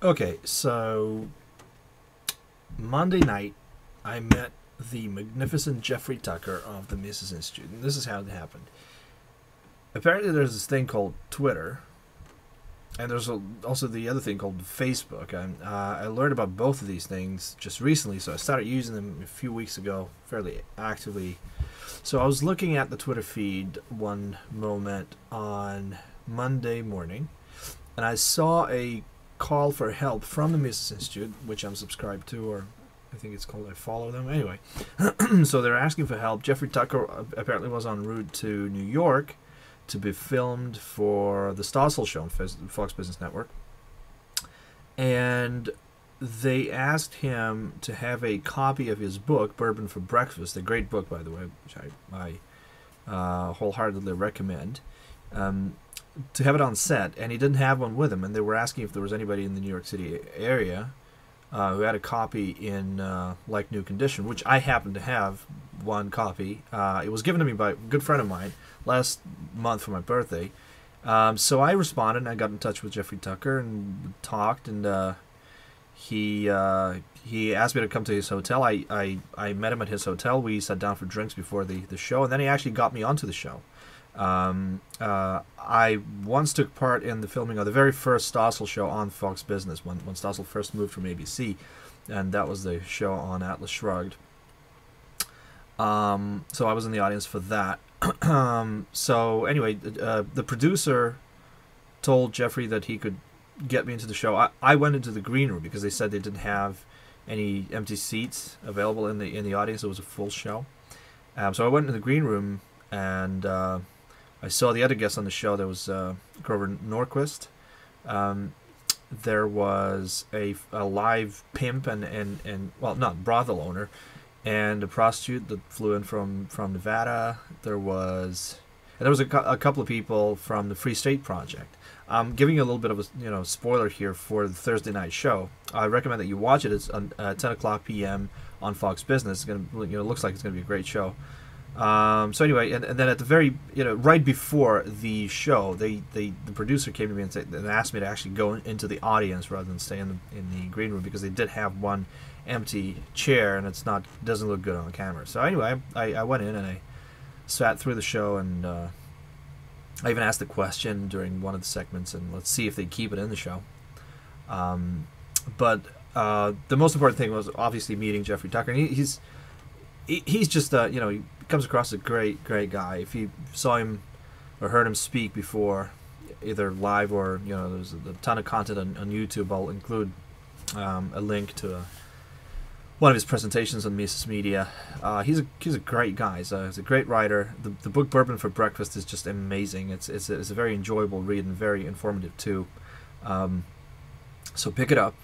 Okay, so Monday night, I met the magnificent Jeffrey Tucker of the Mises Institute, and this is how it happened. Apparently, there's this thing called Twitter, and there's also the other thing called Facebook. And I learned about both of these things just recently, so I started using them a few weeks ago, fairly actively. So I was looking at the Twitter feed one moment on Monday morning, and I saw a call for help from the Mises Institute, which I'm subscribed to, or I think it's called I follow them. Anyway, so they're asking for help. Jeffrey Tucker apparently was en route to New York to be filmed for the Stossel show on Fox Business Network. And they asked him to have a copy of his book, Bourbon for Breakfast, a great book, by the way, which I wholeheartedly recommend, to have it on set, and he didn't have one with him, and they were asking if there was anybody in the New York City area who had a copy in like new condition, which I happen to have one copy. It was given to me by a good friend of mine last month for my birthday. So I responded, and I got in touch with Jeffrey Tucker and talked, and he asked me to come to his hotel. I met him at his hotel. We sat down for drinks before the show, and then he actually got me onto the show. I once took part in the filming of the very first Stossel show on Fox Business when Stossel first moved from ABC, and that was the show on Atlas Shrugged. So I was in the audience for that. So anyway, the producer told Jeffrey that he could get me into the show. I went into the green room because they said they didn't have any empty seats available in the audience. It was a full show. So I went into the green room, and I saw the other guests on the show. There was Grover Norquist. There was a live pimp and well, not brothel owner, and a prostitute that flew in from Nevada. There was a couple of people from the Free State Project. I'm giving you a little bit of a spoiler here for the Thursday night show. I recommend that you watch it. It's on 10 o'clock p.m. on Fox Business. It's gonna looks like it's gonna be a great show. So anyway, and then at the very right before the show, the producer came to me and asked me to actually go into the audience rather than stay in the green room, because they did have one empty chair, and doesn't look good on camera. So anyway, I went in and I sat through the show, and I even asked a question during one of the segments, and let's see if they keep it in the show. But the most important thing was obviously meeting Jeffrey Tucker. And he's just he comes across as a great guy. If you saw him or heard him speak before, either live or there's a ton of content on YouTube. I'll include a link to one of his presentations on Mises Media. He's a great guy. He's a great writer. The book Bourbon for Breakfast is just amazing. It's a very enjoyable read and very informative too. So pick it up.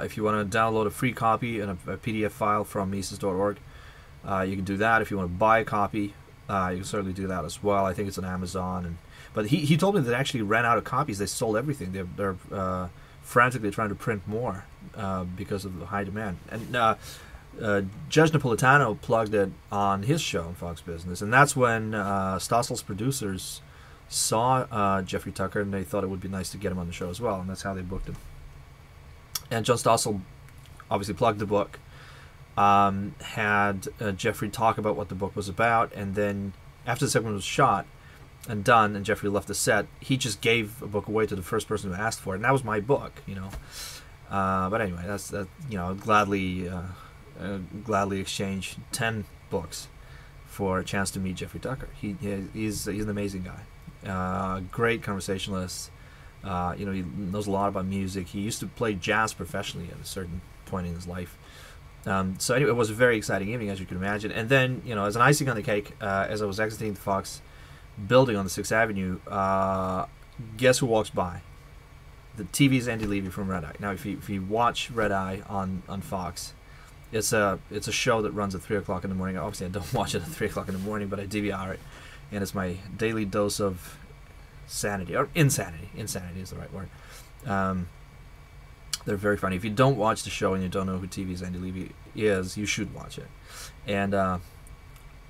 If you want to download a free copy and a PDF file from Mises.org, you can do that. If you want to buy a copy, you can certainly do that as well. I think it's on Amazon. But he told me that they actually ran out of copies. They sold everything. They're frantically trying to print more because of the high demand. And Judge Napolitano plugged it on his show on Fox Business, and that's when Stossel's producers saw Jeffrey Tucker, and they thought it would be nice to get him on the show as well, and that's how they booked him. And John Stossel obviously plugged the book, had Jeffrey talk about what the book was about, and then after the segment was shot and done and Jeffrey left the set, he just gave a book away to the first person who asked for it, and that was my book. But anyway, that's gladly exchange 10 books for a chance to meet Jeffrey Tucker. He's an amazing guy, great conversationalist. He knows a lot about music. He used to play jazz professionally at a certain point in his life. So anyway, it was a very exciting evening, as you can imagine. And then, as an icing on the cake, as I was exiting the Fox building on the 6th Avenue, guess who walks by? The TV's Andy Levy from Red Eye. Now, if you watch Red Eye on Fox, it's a show that runs at 3 o'clock in the morning. Obviously, I don't watch it at 3 o'clock in the morning, but I DVR it, and it's my daily dose of sanity, or insanity. Insanity is the right word. They're very funny. If you don't watch the show and you don't know who TV's Andy Levy is, you should watch it. And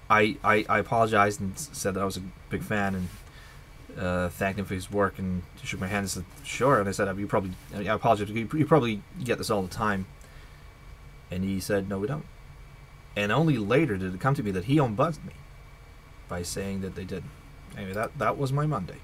I apologized and said that I was a big fan, and thanked him for his work, and he shook my hand and said, "Sure." And I said, I apologize. You probably get this all the time." And he said, "No, we don't." And only later did it come to me that he unbuzzed me by saying that they didn't. Anyway, that was my Monday.